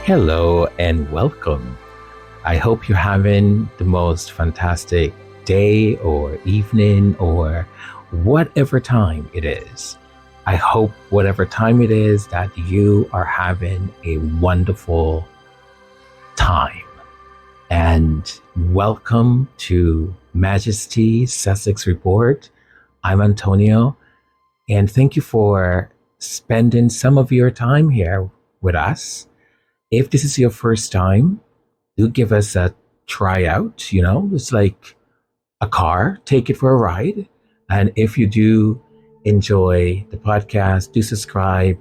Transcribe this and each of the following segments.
Hello and welcome. I hope you're having the most fantastic day or evening or whatever time it is. I hope whatever time it is that you are having a wonderful time. And welcome to Majesty Sussex Report. I'm Antonio, and thank you for spending some of your time here with us. If this is your first time, do give us a tryout. It's like a car, take it for a ride. And if you do enjoy the podcast, do subscribe,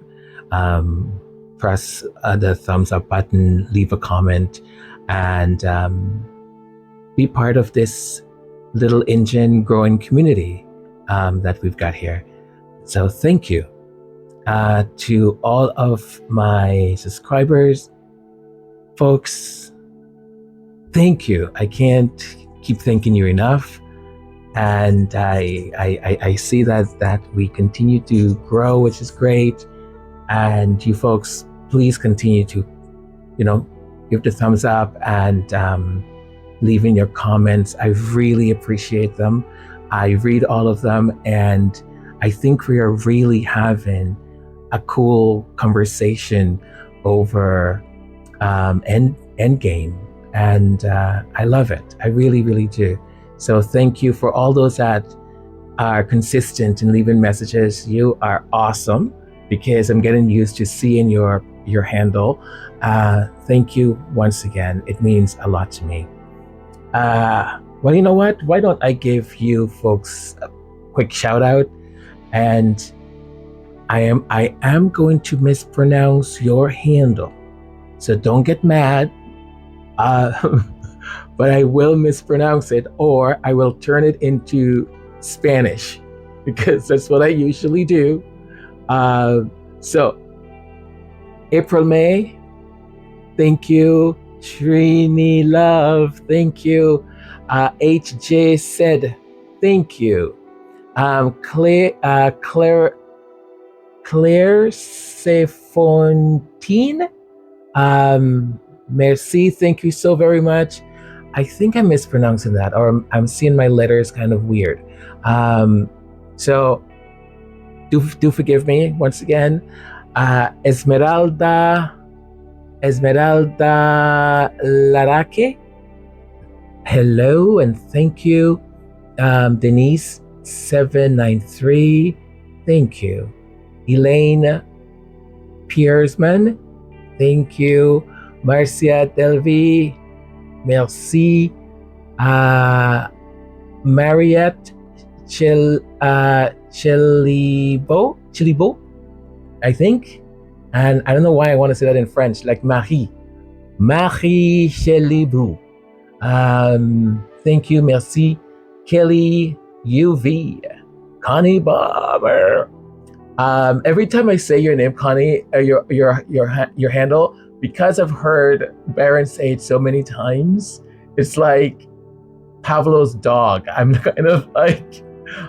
press the thumbs up button, leave a comment, and be part of this little engine growing community that we've got here. So thank you to all of my subscribers, folks. Thank you. I can't keep thanking you enough. And I see that we continue to grow, which is great. And you folks, please continue to, give the thumbs up and leaving your comments. I really appreciate them. I read all of them, and I think we are really having a cool conversation over Endgame. And I love it. I really, really do. So thank you for all those that are consistent in leaving messages. You are awesome, because I'm getting used to seeing your handle. Thank you once again. It means a lot to me. Well, you know what? Why don't I give you folks a quick shout out? And I am going to mispronounce your handle, so don't get mad. But I will mispronounce it, or I will turn it into Spanish, because that's what I usually do. So, April May, thank you. Trini Love, thank you. HJ said, thank you. Claire Sefontine, merci, thank you so very much. I think I'm mispronouncing that, or I'm seeing my letters kind of weird. So do forgive me once again. Esmeralda Larake, hello and thank you. Denise 793, thank you. Elaine Piersman, thank you. Marcia Delvi, merci. Mariette Chilibo, I think. And I don't know why I want to say that in French, like Marie Chilibou. Thank you, merci. Kelly UV, Connie Bomber. Every time I say your name, Connie, your handle, because I've heard Baron say it so many times, it's like Pavlov's dog. I'm kind of like,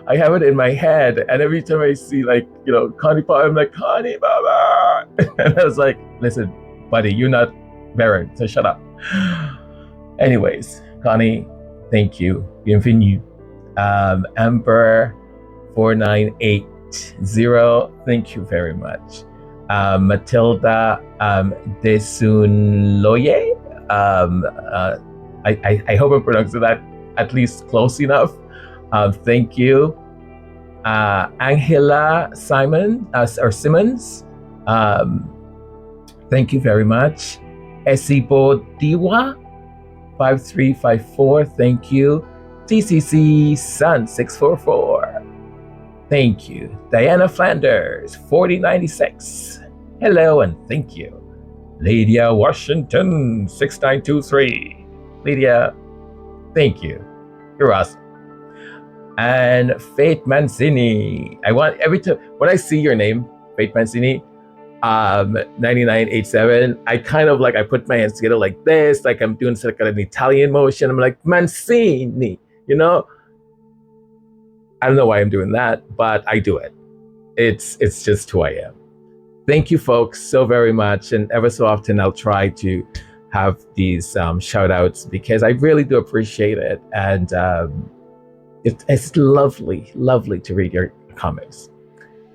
I have it in my head, and every time I see Connie Bomber, I'm like, Connie Bomber. And I was like, listen, buddy, you're not Baron, so shut up. Anyways, Connie, thank you. Bienvenue. Amber 4980, thank you very much. Matilda Desunloye, I hope I'm pronouncing that at least close enough. Thank you. Angela Simmons, thank you very much. Esibo Diwa 5354, thank you. TCC Sun 644, thank you. Diana Flanders 4096, hello and thank you. Lydia Washington 6923, Lydia, thank you. You're awesome. And Faith Mancini, I want every time when I see your name, Faith Mancini, 9987, I kind of I put my hands together like this, like I'm doing an Italian motion. I'm like, Mancini, I don't know why I'm doing that, but I do it. It's just who I am. Thank you, folks, so very much. And ever so often, I'll try to have these shout outs because I really do appreciate it. And it's lovely, lovely to read your comments.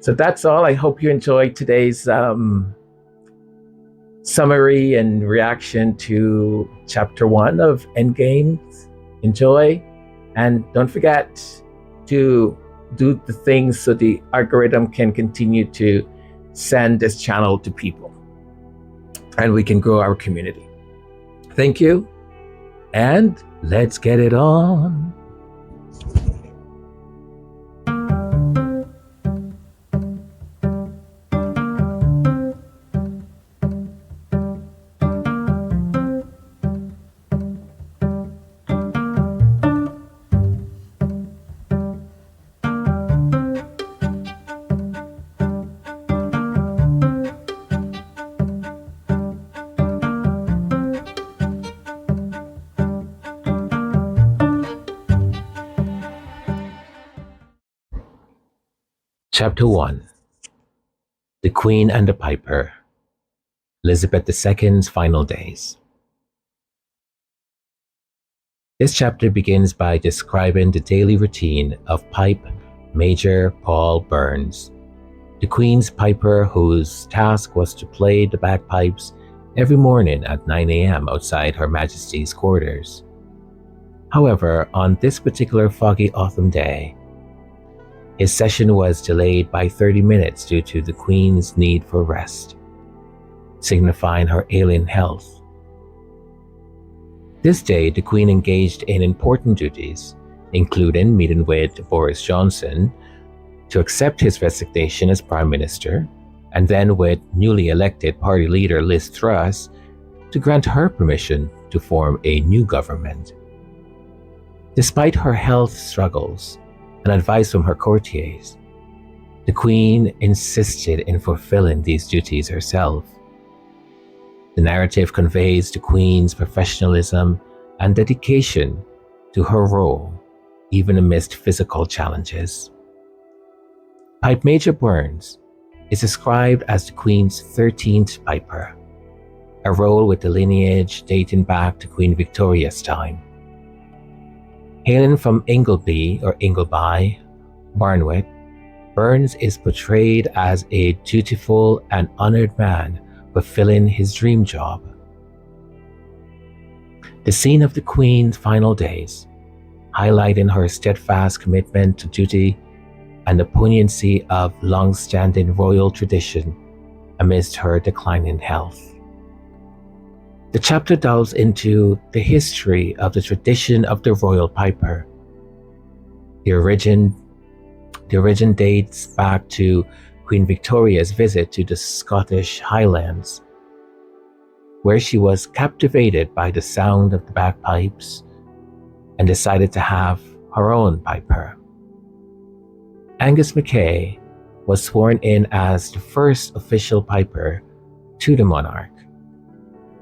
So that's all. I hope you enjoyed today's summary and reaction to chapter 1 of Endgame. Enjoy, and don't forget to do the things so the algorithm can continue to send this channel to people and we can grow our community. Thank you, and let's get it on. Chapter 1: The Queen and the Piper, Elizabeth II's Final Days. This chapter begins by describing the daily routine of Pipe Major Paul Burns, the Queen's piper whose task was to play the bagpipes every morning at 9 a.m. outside Her Majesty's quarters. However, on this particular foggy autumn day, his session was delayed by 30 minutes due to the Queen's need for rest, signifying her ailing health. This day, the Queen engaged in important duties, including meeting with Boris Johnson to accept his resignation as Prime Minister, and then with newly elected party leader Liz Truss to grant her permission to form a new government. Despite her health struggles and advice from her courtiers, the Queen insisted in fulfilling these duties herself. The narrative conveys the Queen's professionalism and dedication to her role, even amidst physical challenges. Pipe Major Burns is described as the Queen's 13th piper, a role with the lineage dating back to Queen Victoria's time. Hailing from Ingleby or Ingleby, Barnwit, Burns is portrayed as a dutiful and honored man fulfilling his dream job. The scene of the Queen's final days, highlighting her steadfast commitment to duty and the poignancy of long-standing royal tradition amidst her declining health. The chapter delves into the history of the tradition of the royal piper. The origin dates back to Queen Victoria's visit to the Scottish Highlands, where she was captivated by the sound of the bagpipes and decided to have her own piper. Angus Mackay was sworn in as the first official piper to the monarch,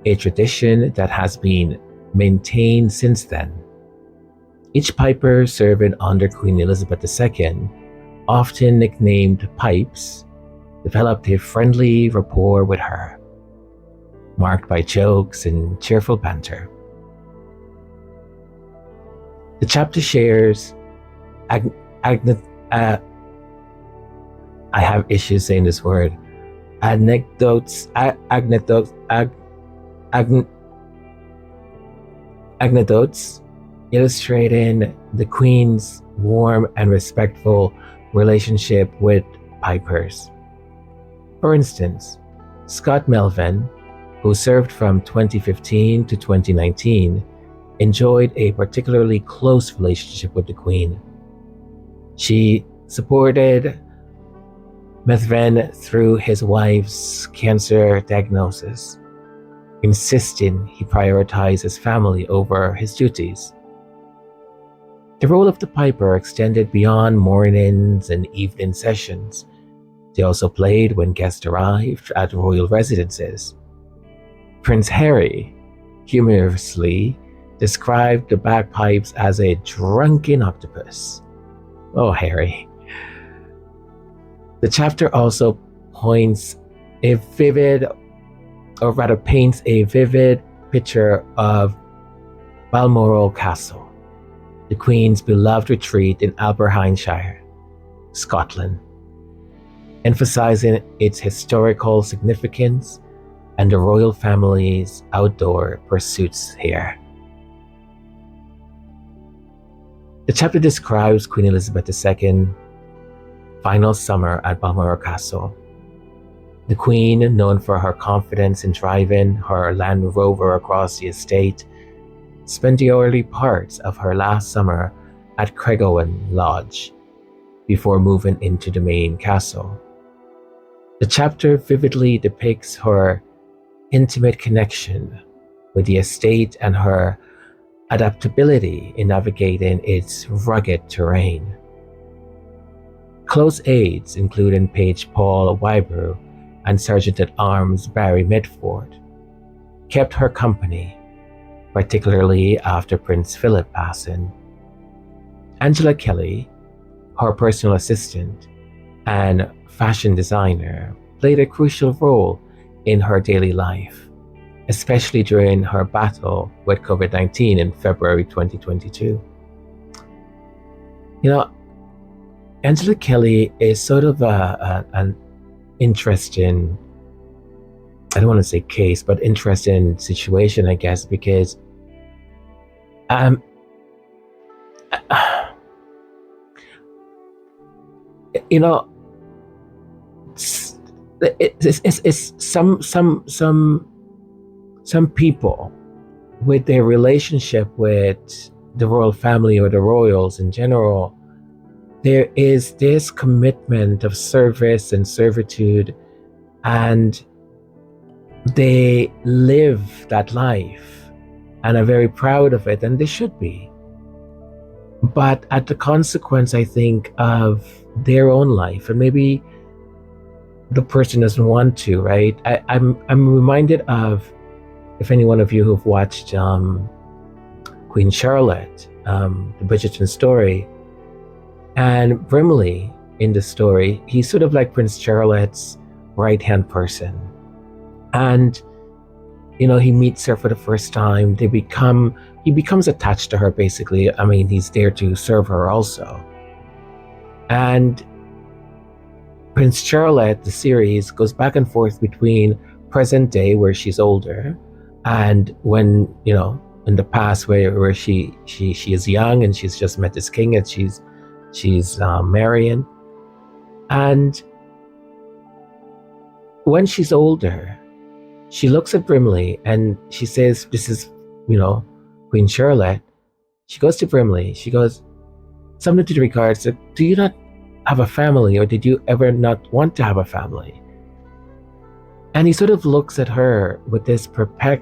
a tradition that has been maintained since then. Each piper serving under Queen Elizabeth II, often nicknamed Pipes, developed a friendly rapport with her, marked by jokes and cheerful banter. The chapter shares I have issues saying this word. Anecdotes illustrating the Queen's warm and respectful relationship with pipers. For instance, Scott Melvin, who served from 2015 to 2019, enjoyed a particularly close relationship with the Queen. She supported Methven through his wife's cancer diagnosis, insisting he prioritize his family over his duties. The role of the piper extended beyond mornings and evening sessions. They also played when guests arrived at royal residences. Prince Harry humorously described the bagpipes as a drunken octopus. Oh, Harry. The chapter also points a vivid, or rather paints a vivid picture of Balmoral Castle, the Queen's beloved retreat in Alberhynshire, Scotland, emphasizing its historical significance and the royal family's outdoor pursuits here. The chapter describes Queen Elizabeth II's final summer at Balmoral Castle. The Queen, known for her confidence in driving her Land Rover across the estate, spent the early parts of her last summer at Craigowend Lodge before moving into the main castle. The chapter vividly depicts her intimate connection with the estate and her adaptability in navigating its rugged terrain. Close aides, including Page Paul Wybrew and Sergeant-at-Arms Barry Mitford, kept her company, particularly after Prince Philip passing. Angela Kelly, her personal assistant and fashion designer, played a crucial role in her daily life, especially during her battle with COVID-19 in February 2022. You know, Angela Kelly is sort of an interesting, I don't want to say case, but interesting situation, I guess, because you know, it's some people with their relationship with the royal family or the royals in general, there is this commitment of service and servitude, and they live that life and are very proud of it, and they should be. But at the consequence, I think, of their own life, and maybe the person doesn't want to, right? I'm reminded of, if any one of you who've watched Queen Charlotte, the Bridgerton story, and Brimley in the story, he's sort of like Prince Charlotte's right-hand person. And, you know, he meets her for the first time. He becomes attached to her, basically. I mean, he's there to serve her also. And Prince Charlotte, the series, goes back and forth between present day, where she's older, and when, you know, in the past, where she is young and she's just met this king and she's marrying. And when she's older, she looks at Brimley and she says, this is, you know, Queen Charlotte. She goes to Brimley, she goes, something to the regards of, do you not have a family, or did you ever not want to have a family? And he sort of looks at her with this perplexed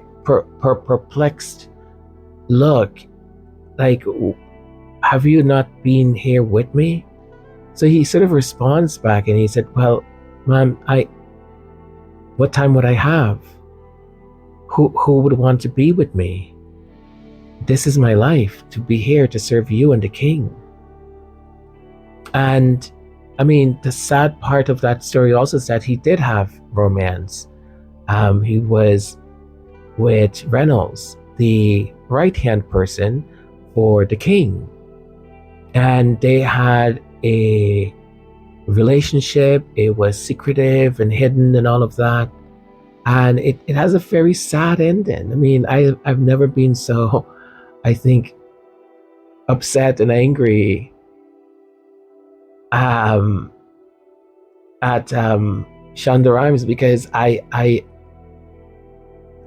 look, like, have you not been here with me? So he sort of responds back and he said, well, ma'am, what time would I have? Who would want to be with me? This is my life, to be here to serve you and the king. And I mean, the sad part of that story also is that he did have romance. He was with Reynolds, the right-hand person for the king. And they had a relationship. It was secretive and hidden and all of that. And it has a very sad ending. I mean, I've never been so, I think, upset and angry at Shonda Rhimes, because I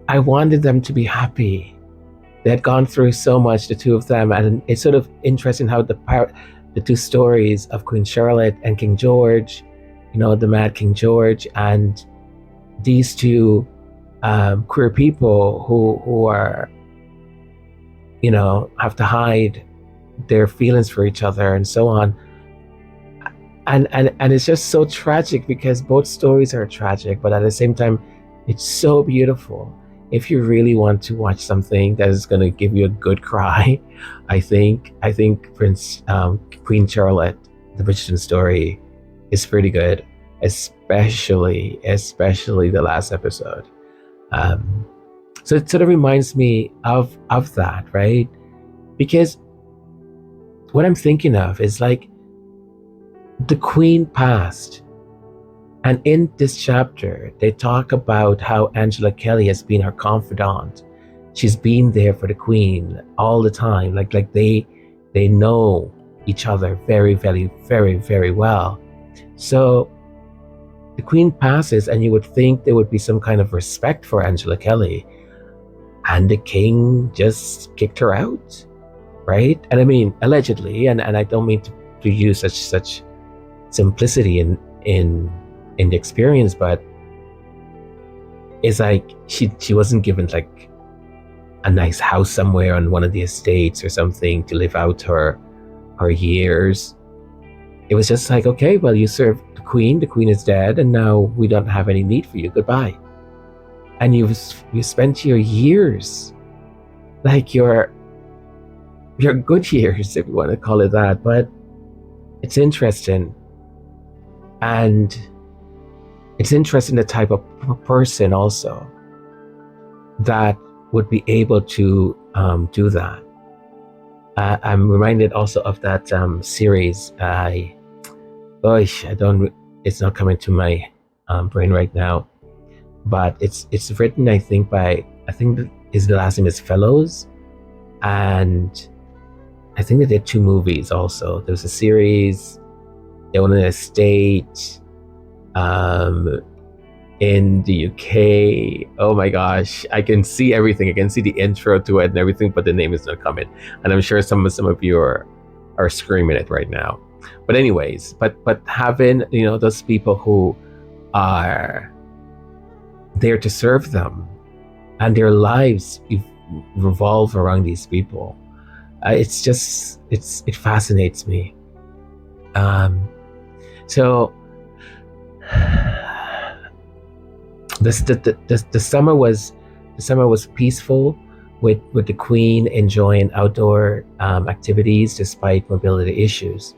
wanted them to be happy. They had gone through so much, the two of them, and it's sort of interesting how the two stories of Queen Charlotte and King George, you know, the Mad King George, and these two queer people who are, you know, have to hide their feelings for each other and so on. And it's just so tragic, because both stories are tragic, but at the same time, it's so beautiful. If you really want to watch something that is going to give you a good cry, I think Queen Charlotte, the Bridgerton story, is pretty good. especially the last episode. Um, so it sort of reminds me of that, right? Because what I'm thinking of is like the queen passed, and in this chapter they talk about how Angela Kelly has been her confidant. She's been there for the queen all the time. Like they know each other very, very, very, very well. So the queen passes, and you would think there would be some kind of respect for Angela Kelly, and the king just kicked her out, right? And I mean, allegedly, and I don't mean to use such simplicity in the experience, but it's like she wasn't given like a nice house somewhere on one of the estates or something to live out her years. It was just like, okay, well, you served the queen is dead, and now we don't have any need for you. Goodbye. And you spent your years, like your good years, if you want to call it that. But it's interesting, and it's interesting the type of person also that would be able to do that. I'm reminded also of that series. I don't. It's not coming to my brain right now, but it's written, I think, by, I think his last name is Fellows, and I think they did two movies also. There was a series. They own an estate in the UK. Oh my gosh, I can see everything. I can see the intro to it and everything, but the name is not coming. And I'm sure some of you are screaming it right now. But anyways, but having, those people who are there to serve them, and their lives revolve around these people. It fascinates me. So the summer was peaceful, with the queen enjoying outdoor activities despite mobility issues.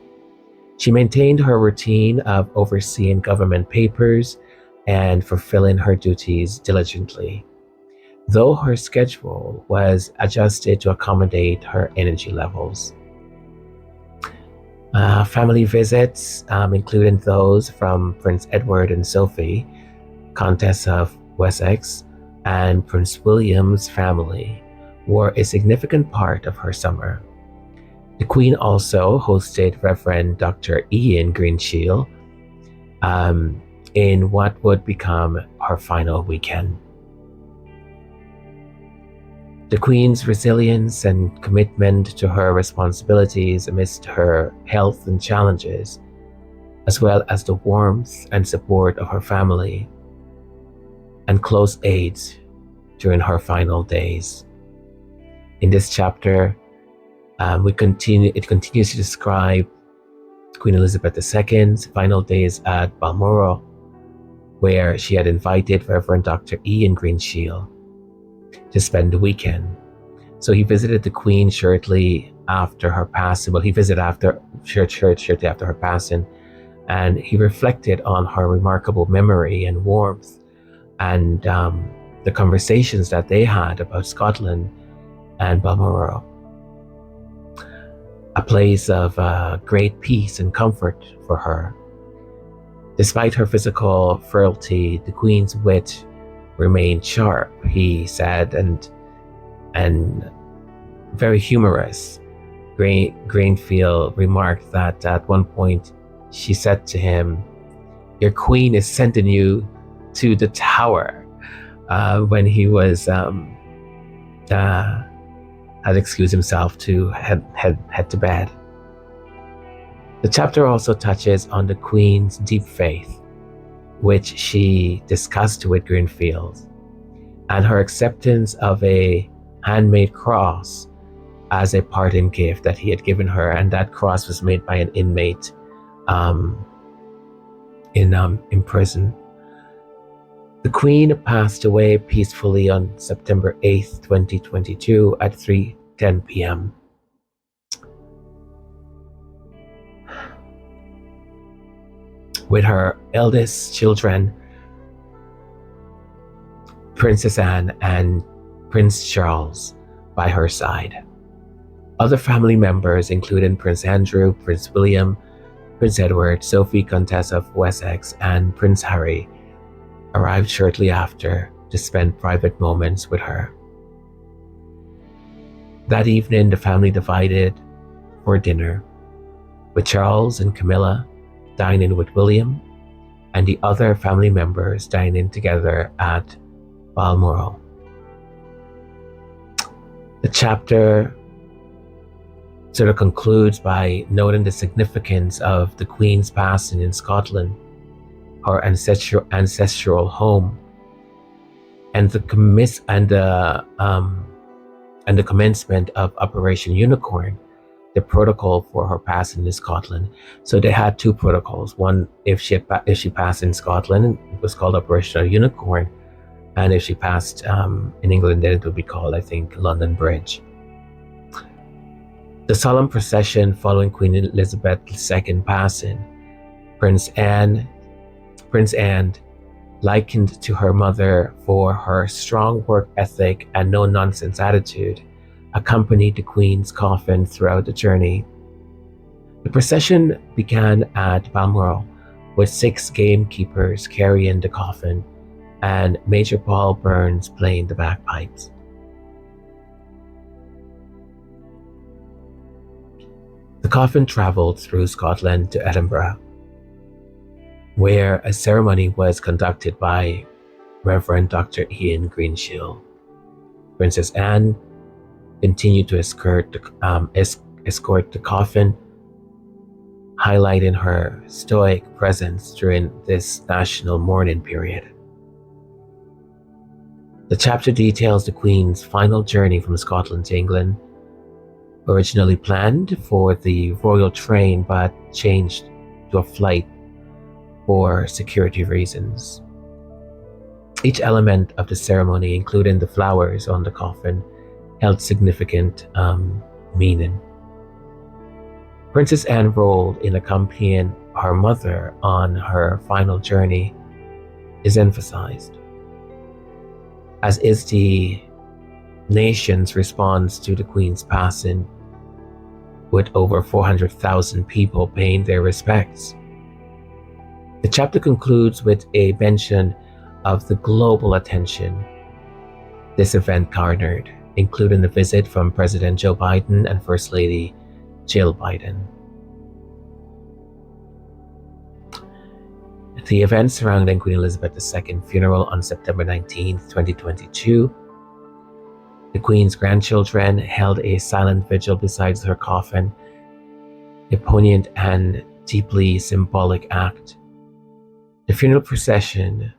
She maintained her routine of overseeing government papers and fulfilling her duties diligently, though her schedule was adjusted to accommodate her energy levels. Family visits, including those from Prince Edward and Sophie, Countess of Wessex, and Prince William's family, were a significant part of her summer. The Queen also hosted Reverend Dr. Ian Greenshield in what would become her final weekend. The Queen's resilience and commitment to her responsibilities amidst her health and challenges, as well as the warmth and support of her family and close aides during her final days. In this chapter, it continues to describe Queen Elizabeth II's final days at Balmoral, where she had invited Reverend Dr. Ian Greenshield to spend the weekend. So he visited the Queen shortly after her passing. Well, he visited shortly after her passing, and he reflected on her remarkable memory and warmth, and the conversations that they had about Scotland and Balmoral, a place of great peace and comfort for her. Despite her physical frailty, the Queen's wit remained sharp, he said, and very humorous. Greenfield remarked that at one point she said to him, "Your queen is sending you to the Tower," when he was had excused himself to head to bed. The chapter also touches on the Queen's deep faith, which she discussed with Greenfield, and her acceptance of a handmade cross as a parting gift that he had given her, and that cross was made by an inmate in prison. The Queen passed away peacefully on September 8th, 2022 at 3:10 p.m. with her eldest children, Princess Anne and Prince Charles, by her side. Other family members, including Prince Andrew, Prince William, Prince Edward, Sophie, Countess of Wessex, and Prince Harry, arrived shortly after to spend private moments with her. That evening, the family divided for dinner, with Charles and Camilla dining with William, and the other family members dining together at Balmoral. The chapter sort of concludes by noting the significance of the Queen's passing in Scotland, her ancestral home, and the commencement of Operation Unicorn, the protocol for her passing in Scotland. So they had two protocols. One, if she passed in Scotland, it was called Operation Unicorn, and if she passed in England, then it would be called, I think, London Bridge. The solemn procession following Queen Elizabeth II passing, Prince Anne, likened to her mother for her strong work ethic and no-nonsense attitude, accompanied the Queen's coffin throughout the journey. The procession began at Balmoral, with 6 gamekeepers carrying the coffin and Major Paul Burns playing the bagpipes. The coffin travelled through Scotland to Edinburgh, where a ceremony was conducted by Reverend Dr. Ian Greenshield. Princess Anne continued to escort the coffin, highlighting her stoic presence during this national mourning period. The chapter details the Queen's final journey from Scotland to England, originally planned for the royal train but changed to a flight for security reasons. Each element of the ceremony, including the flowers on the coffin, held significant meaning. Princess Anne role in accompanying her mother on her final journey is emphasized, as is the nation's response to the Queen's passing, with over 400,000 people paying their respects. The chapter concludes with a mention of the global attention this event garnered, including the visit from President Joe Biden and First Lady Jill Biden. The events surrounding Queen Elizabeth II's funeral on September 19, 2022, the Queen's grandchildren held a silent vigil beside her coffin, a poignant and deeply symbolic act. The funeral procession,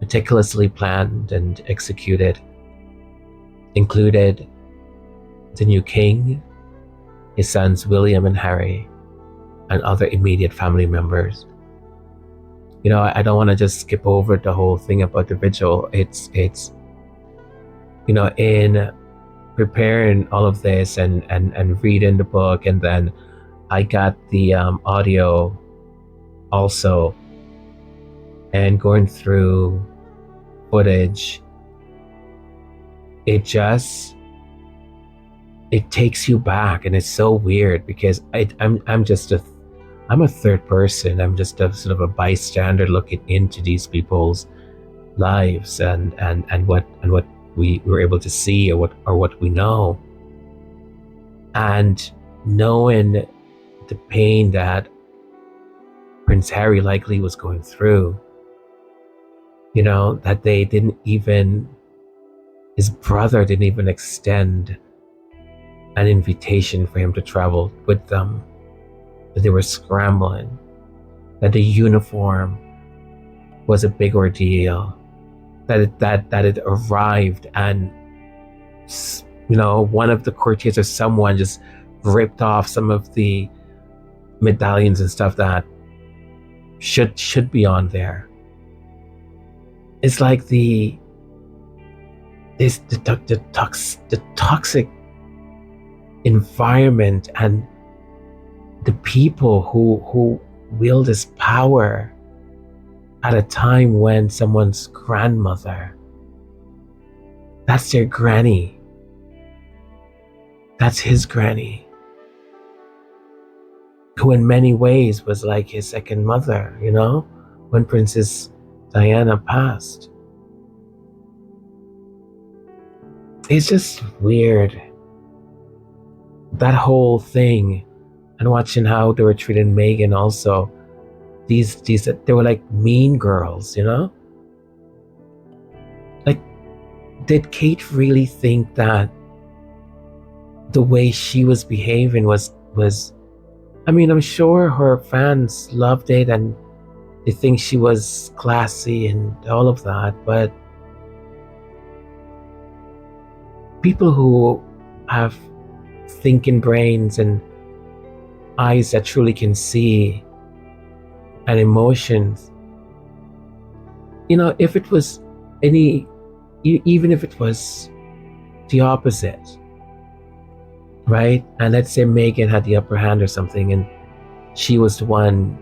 meticulously planned and executed, included the new king, his sons William and Harry, and other immediate family members. You know, I don't want to just skip over the whole thing about the vigil. It's you know, in preparing all of this and reading the book, and then I got the audio also, and going through footage, it takes you back, and it's so weird because I'm a third person. I'm just a sort of a bystander looking into these people's lives and what we were able to see or what we know, and knowing the pain that Prince Harry likely was going through. You know, that his brother didn't even extend an invitation for him to travel with them, that they were scrambling, that the uniform was a big ordeal, that it arrived, and, you know, one of the courtiers or someone just ripped off some of the medallions and stuff that should be on there. It's like the toxic environment and the people who wield this power at a time when someone's grandmother, that's their granny, that's his granny, who in many ways was like his second mother, when Princess Diana passed. It's just weird, that whole thing, and watching how they were treating Meghan also. These they were like mean girls, Like, did Kate really think that the way she was behaving was I mean, I'm sure her fans loved it and they think she was classy and all of that, but people who have thinking brains and eyes that truly can see and emotions, if it was even if it was the opposite, right? And let's say Meghan had the upper hand or something and she was the one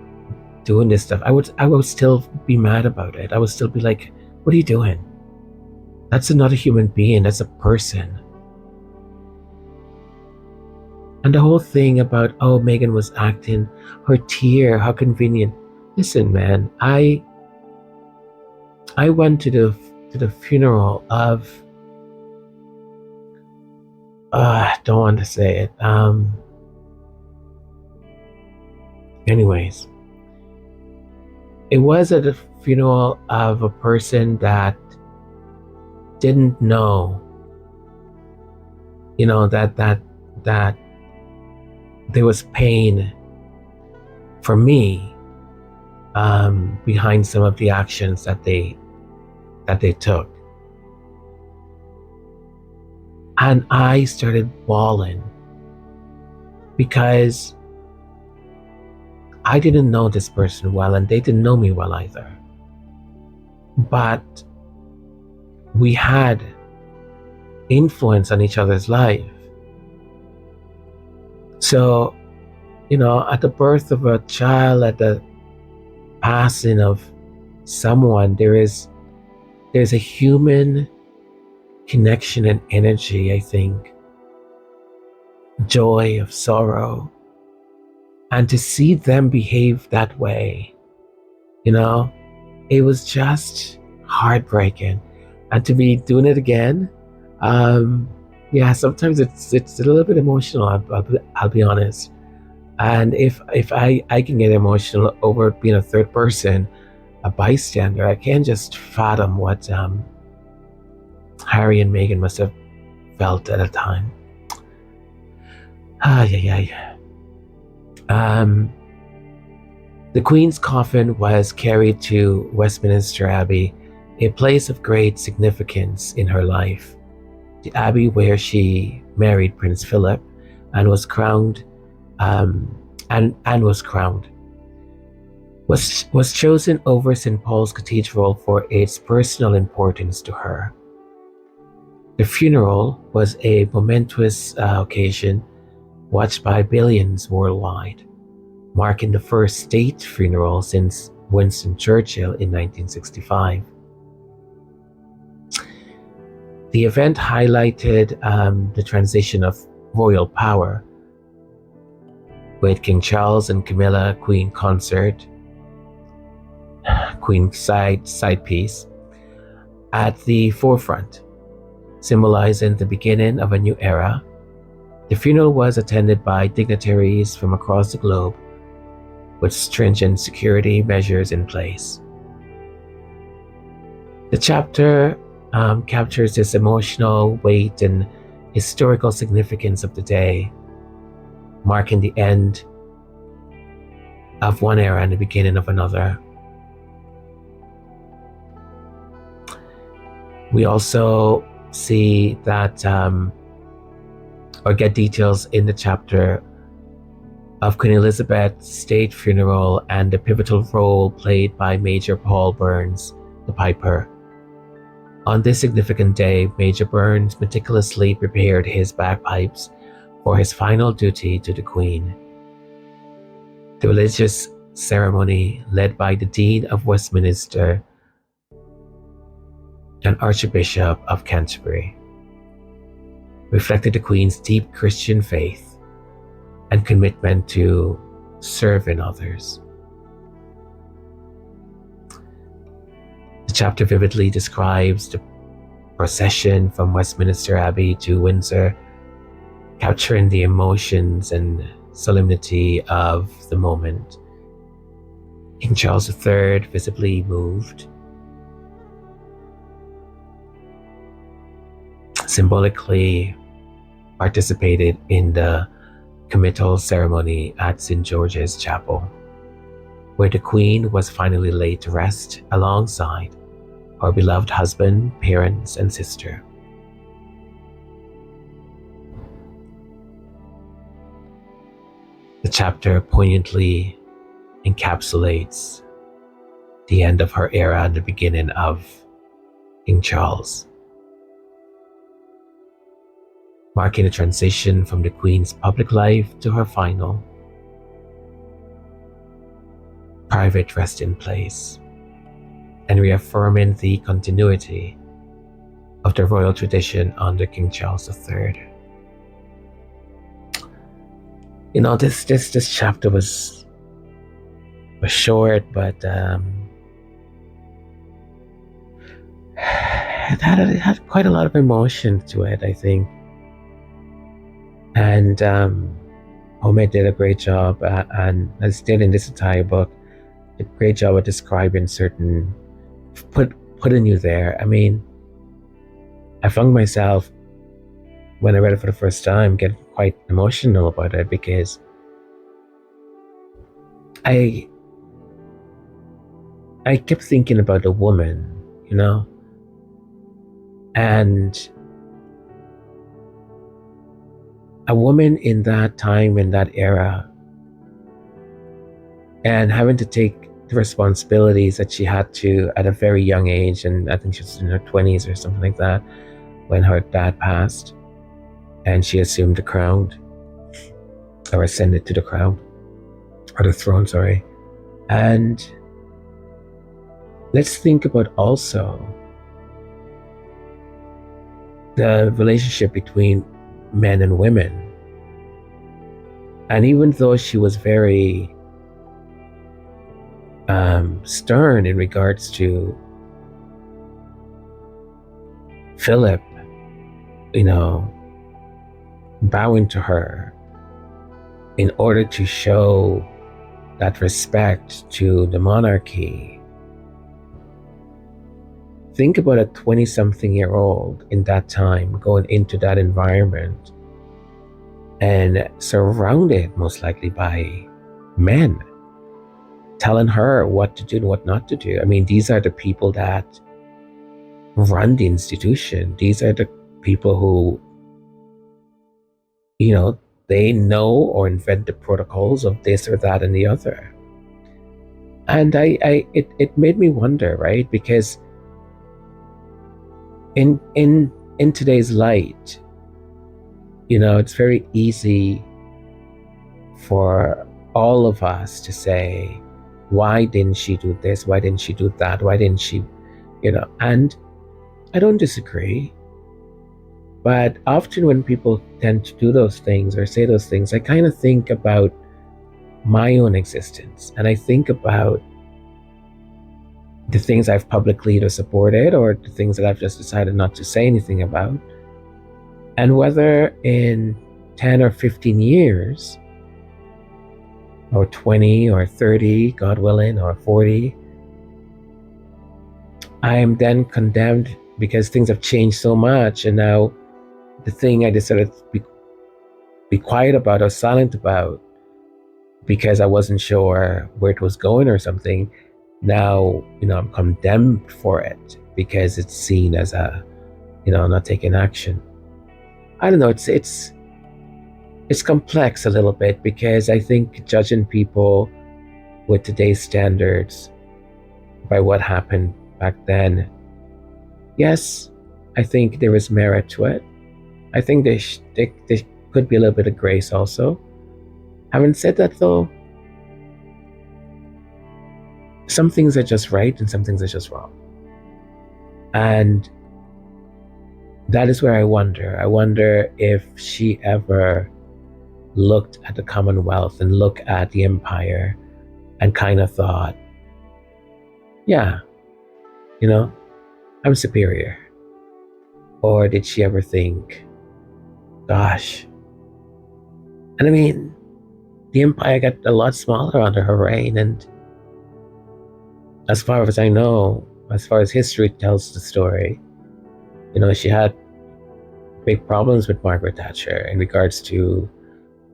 doing this stuff, I would still be mad about it. I would still be like, what are you doing? That's not a human being, that's a person. And the whole thing about, oh, Meghan was acting, her tear, how convenient. Listen, man, I went to the funeral of, I don't want to say it. Anyways, it was at the funeral of a person that didn't know, that there was pain for me behind some of the actions that they took. And I started bawling because I didn't know this person well and they didn't know me well either. But we had influence on each other's life. So, at the birth of a child, at the passing of someone, there's a human connection and energy, I think. Joy, of sorrow. And to see them behave that way, it was just heartbreaking. And to be doing it again, yeah, sometimes it's a little bit emotional. I'll be honest. And if I can get emotional over being a third person, a bystander, I can't just fathom what Harry and Meghan must have felt at a time. The Queen's coffin was carried to Westminster Abbey, a place of great significance in her life. The abbey where she married Prince Philip and was crowned, was chosen over St. Paul's Cathedral for its personal importance to her. The funeral was a momentous occasion watched by billions worldwide, marking the first state funeral since Winston Churchill in 1965. The event highlighted the transition of royal power, with King Charles and Camilla Queen consort, Queen side piece, at the forefront, symbolizing the beginning of a new era. The funeral was attended by dignitaries from across the globe, with stringent security measures in place. The chapter captures this emotional weight and historical significance of the day, marking the end of one era and the beginning of another. We also see that, or get details in the chapter of Queen Elizabeth's state funeral and the pivotal role played by Major Paul Burns, the piper. On this significant day, Major Burns meticulously prepared his bagpipes for his final duty to the Queen. The religious ceremony led by the Dean of Westminster and Archbishop of Canterbury reflected the Queen's deep Christian faith and commitment to serving others. The chapter vividly describes the procession from Westminster Abbey to Windsor, capturing the emotions and solemnity of the moment. King Charles III, visibly moved, symbolically participated in the committal ceremony at St. George's Chapel, where the Queen was finally laid to rest alongside her beloved husband, parents, and sister. The chapter poignantly encapsulates the end of her era and the beginning of King Charles, marking a transition from the Queen's public life to her final private resting place, and reaffirming the continuity of the royal tradition under King Charles III. You know, this chapter was short, but it had quite a lot of emotion to it, I think. And Homais did a great job, and as did in this entire book, did a great job of describing certain, putting you there. I mean, I found myself, when I read it for the first time, getting quite emotional about it, because I kept thinking about a woman, you know, and a woman in that time, in that era, and having to take the responsibilities that she had to at a very young age, and I think she was in her 20s or something like that when her dad passed, and she assumed the crown, or ascended to the crown, or the throne, sorry. And let's think about also the relationship between men and women. And even though she was very stern in regards to Philip, you know, bowing to her in order to show that respect to the monarchy. Think about a 20-something-year-old in that time going into that environment and surrounded most likely by men telling her what to do and what not to do. I mean, these are the people that run the institution. These are the people who, you know, they know or invent the protocols of this or that and the other. And it made me wonder, right? Because in today's light, you know, it's very easy for all of us to say, why didn't she do this? Why didn't she do that? Why didn't she, you know? And I don't disagree. But often when people tend to do those things or say those things, I kind of think about my own existence. And I think about the things I've publicly either supported or the things that I've just decided not to say anything about. And whether in 10 or 15 years, or 20 or 30, God willing, or 40, I am then condemned because things have changed so much. And now the thing I decided to be quiet about or silent about because I wasn't sure where it was going or something, now, you know, I'm condemned for it because it's seen as a, you know, not taking action. I don't know, it's complex a little bit, because I think judging people with today's standards by what happened back then, yes, I think there is merit to it. I think there could be a little bit of grace also. Having said that though, some things are just right and some things are just wrong. And that is where I wonder. I wonder if she ever looked at the Commonwealth and looked at the empire and kind of thought, yeah, you know, I'm superior. Or did she ever think, gosh, and I mean, the empire got a lot smaller under her reign, and as far as I know, as far as history tells the story, she had big problems with Margaret Thatcher in regards to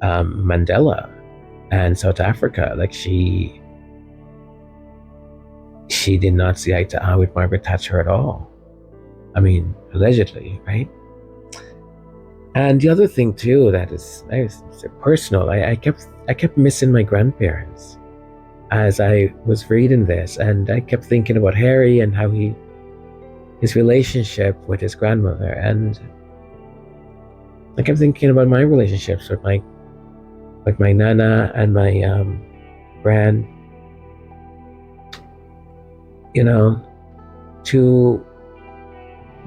Mandela and South Africa. Like she did not see eye to eye with Margaret Thatcher at all. I mean, allegedly, right? And the other thing too that is personal. I kept missing my grandparents as I was reading this, and I kept thinking about Harry and how his relationship with his grandmother, and I kept thinking about my relationships with my nana and my gran. Two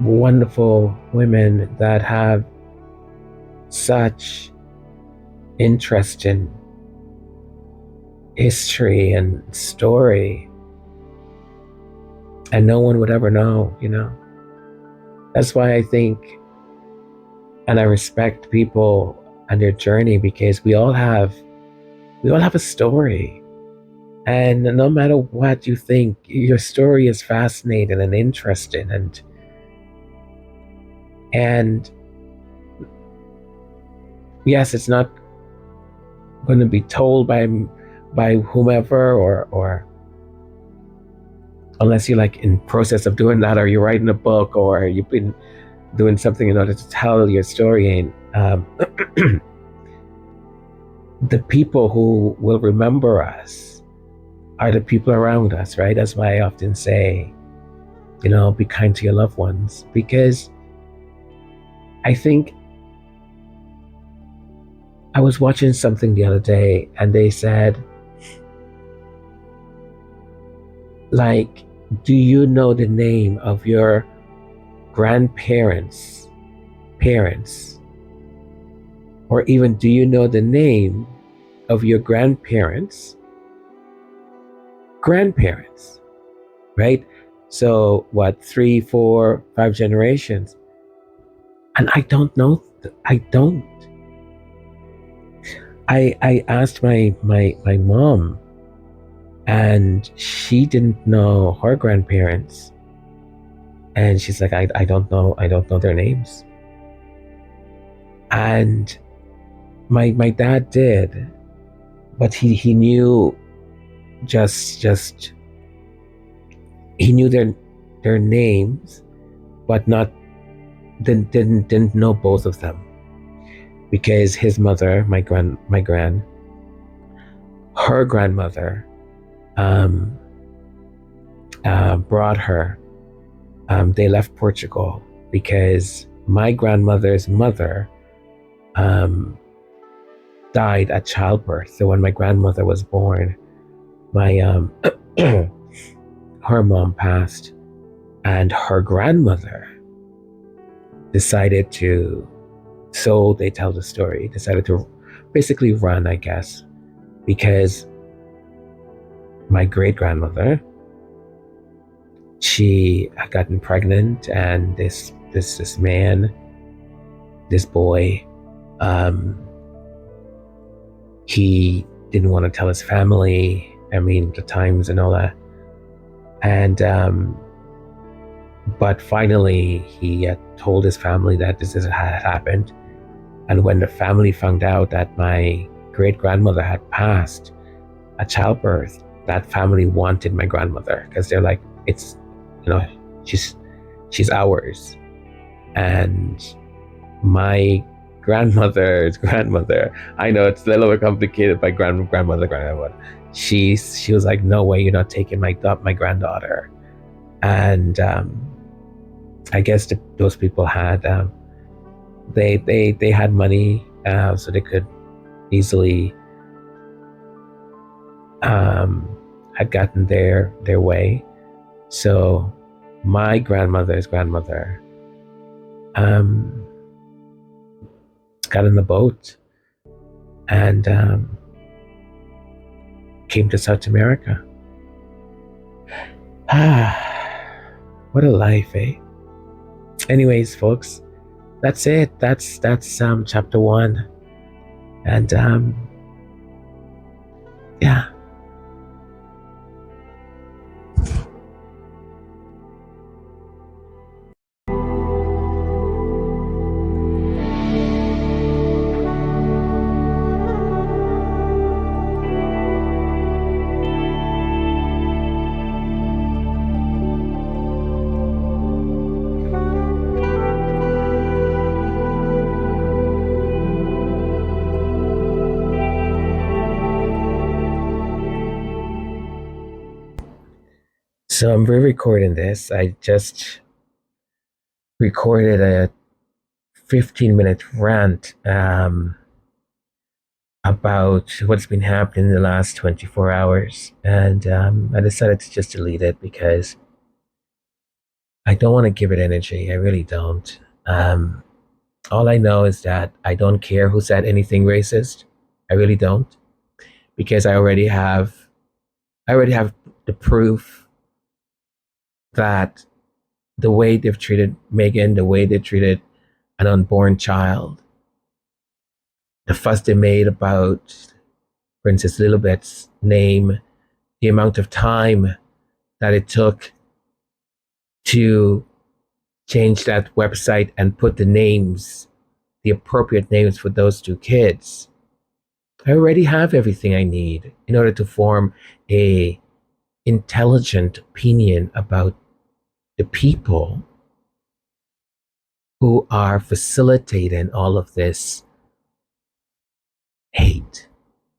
wonderful women that have such interesting history and story, and no one would ever know. That's why I think, and I respect people and their journey, because we all have a story, and no matter what you think, your story is fascinating and interesting, and yes, it's not going to be told by whomever, or unless you're like in process of doing that, or you're writing a book, or you've been doing something in order to tell your story. And the people who will remember us are the people around us, right? That's why I often say, be kind to your loved ones, because I think I was watching something the other day, and they said, like, do you know the name of your grandparents' parents? Or even, do you know the name of your grandparents' grandparents? Right? So what, 3, 4, 5 generations? And I don't know. I don't. I asked my mom, and she didn't know her grandparents, and she's like, I don't know their names. And my dad did, but he knew just he knew their names, but didn't know both of them, because his mother, my gran, her grandmother, brought her. They left Portugal because my grandmother's mother died at childbirth. So when my grandmother was born, my her mom passed, and her grandmother decided to, so they tell the story, decided to basically run, I guess, because my great grandmother, she had gotten pregnant, and this man, this boy, he didn't want to tell his family. I mean, the times and all that. And but finally, he had told his family that this had happened. And when the family found out that my great grandmother had passed at childbirth, that family wanted my grandmother, because they're like, it's, she's ours. And my grandmother's grandmother, I know it's a little bit complicated, by grandmother, she was like, no way, you're not taking my granddaughter. And I guess those people had they had money, so they could easily had gotten their way. So my grandmother's grandmother um, got in the boat and came to South America. What a life, eh? Anyways, folks, that's it. That's chapter 1, and yeah. So I'm re-recording this. I just recorded a 15-minute rant about what's been happening in the last 24 hours. And I decided to just delete it because I don't want to give it energy. I really don't. All I know is that I don't care who said anything racist. I really don't, because I already have the proof that the way they've treated Megan, the way they treated an unborn child, the fuss they made about Princess Lilibet's name, the amount of time that it took to change that website and put the appropriate names for those 2 kids. I already have everything I need in order to form a intelligent opinion about the people who are facilitating all of this hate.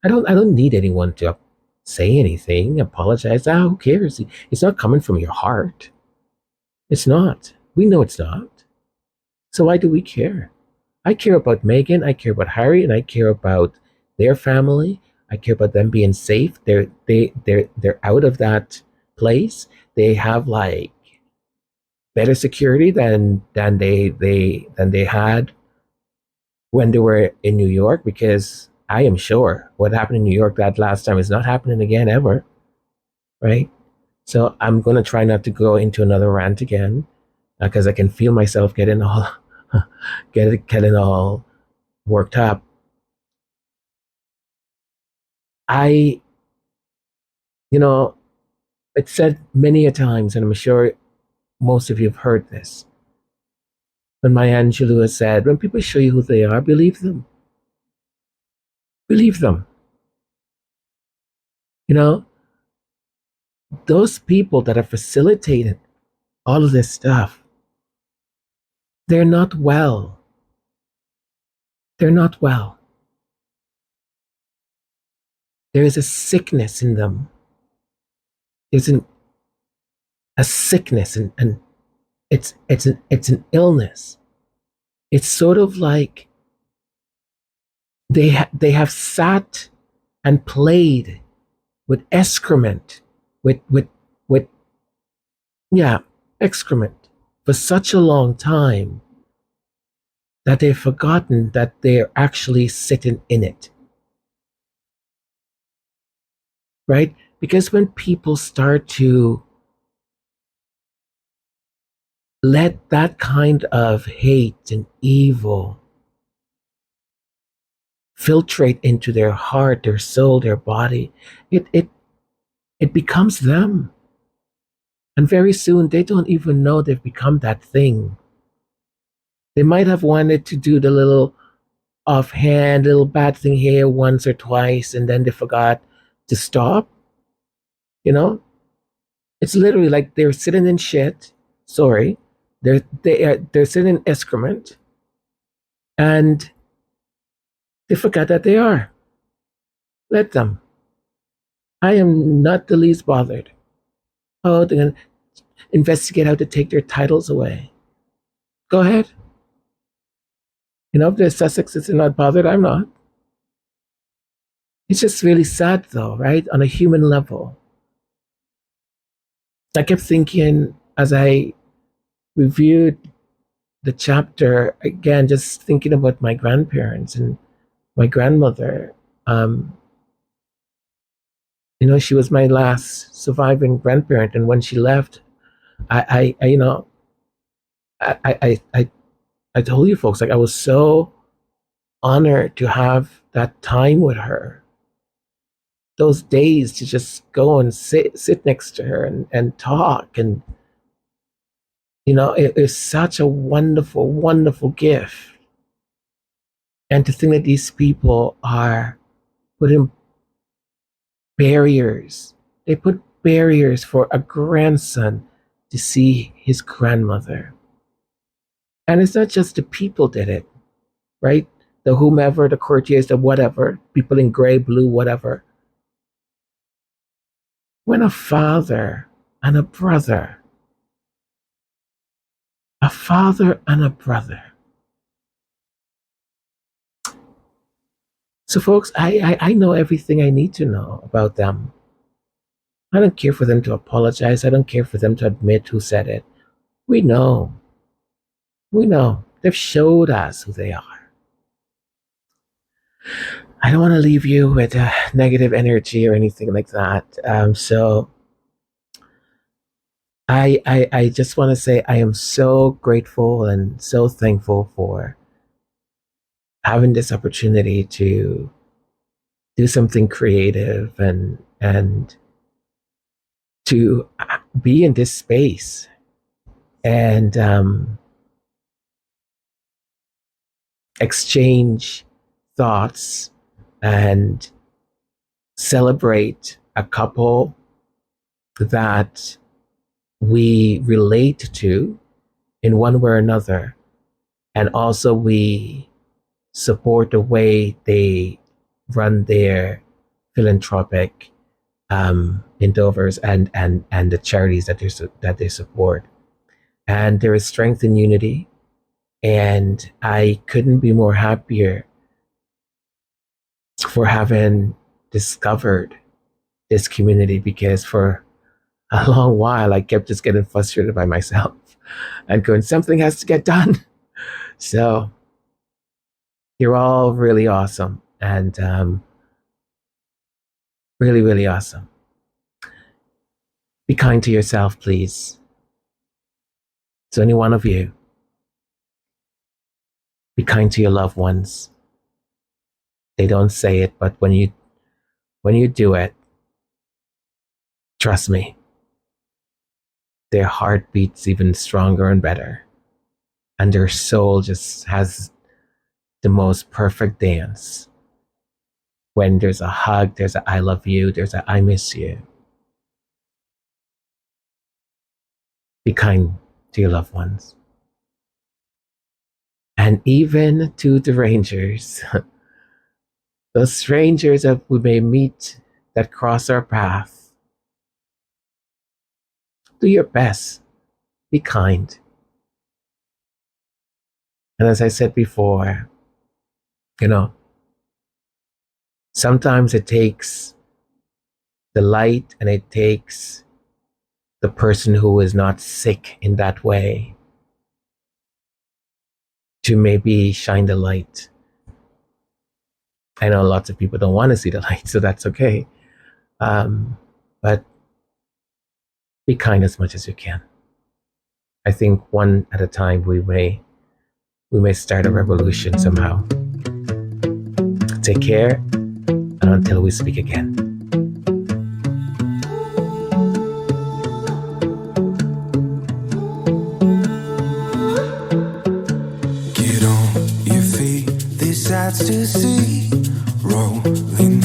I don't need anyone to say anything, apologize. Who cares? It's not coming from your heart. It's not. We know it's not. So why do we care? I care about Megan, I care about Harry, and I care about their family. I care about them being safe. They're out of that place. They have like better security than they had when they were in New York, because I am sure what happened in New York that last time is not happening again ever, right? So I'm gonna try not to go into another rant again, because I can feel myself getting all getting all worked up. I, you know, it's said many a times, and I'm sure most of you have heard this. When Maya Angelou has said, when people show you who they are, believe them. Believe them. You know, those people that have facilitated all of this stuff, they're not well. They're not well. There is a sickness in them. There's a sickness, and it's an illness. It's sort of like they have sat and played with excrement, with yeah, excrement for such a long time that they've forgotten that they're actually sitting in it. Right? Because when people start to let that kind of hate and evil filtrate into their heart, their soul, their body, it becomes them. And very soon they don't even know they've become that thing. They might have wanted to do the little offhand, little bad thing here once or twice, and then they forgot to stop. You know, it's literally like they're sitting in shit. Sorry, they're sitting in excrement, and they forgot that they are. Let them. I am not the least bothered. Oh, they're gonna investigate how to take their titles away. Go ahead. You know, if they're Sussexes and not bothered, I'm not. It's just really sad, though, right? On a human level, I kept thinking as I reviewed the chapter again, just thinking about my grandparents and my grandmother. Um, she was my last surviving grandparent, and when she left, I you know, I told you folks, like, I was so honored to have that time with her. Those days to just go and sit next to her and talk, and it is such a wonderful, wonderful gift. And to think that these people are putting barriers, they put barriers for a grandson to see his grandmother. And it's not just the people did it, right? The whomever, the courtiers, the whatever, people in gray, blue, whatever. When a father and a brother, a father and a brother. So, folks, I know everything I need to know about them. I don't care for them to apologize. I don't care for them to admit who said it. We know. We know. They've showed us who they are. I don't want to leave you with negative energy or anything like that. So I just want to say I am so grateful and so thankful for having this opportunity to do something creative and to be in this space and exchange thoughts and celebrate a couple that we relate to in one way or another, and also we support the way they run their philanthropic endeavors and the charities that they support. And there is strength in unity, and I couldn't be more happier for having discovered this community, because for a long while I kept just getting frustrated by myself and going, something has to get done. So you're all really awesome, and really, really awesome. Be kind to yourself, please. To any one of you, be kind to your loved ones. They don't say it, but when you do it, trust me, their heart beats even stronger and better, and their soul just has the most perfect dance. When there's a hug, there's a I love you, there's a I miss you. Be kind to your loved ones. And even to the rangers, those strangers that we may meet that cross our path, do your best. Be kind. And as I said before, sometimes it takes the light, and it takes the person who is not sick in that way to maybe shine the light. I know lots of people don't want to see the light, so that's okay. But be kind as much as you can. I think one at a time we may start a revolution somehow. Take care, and until we speak again. Get on your feet, this sights to see, rolling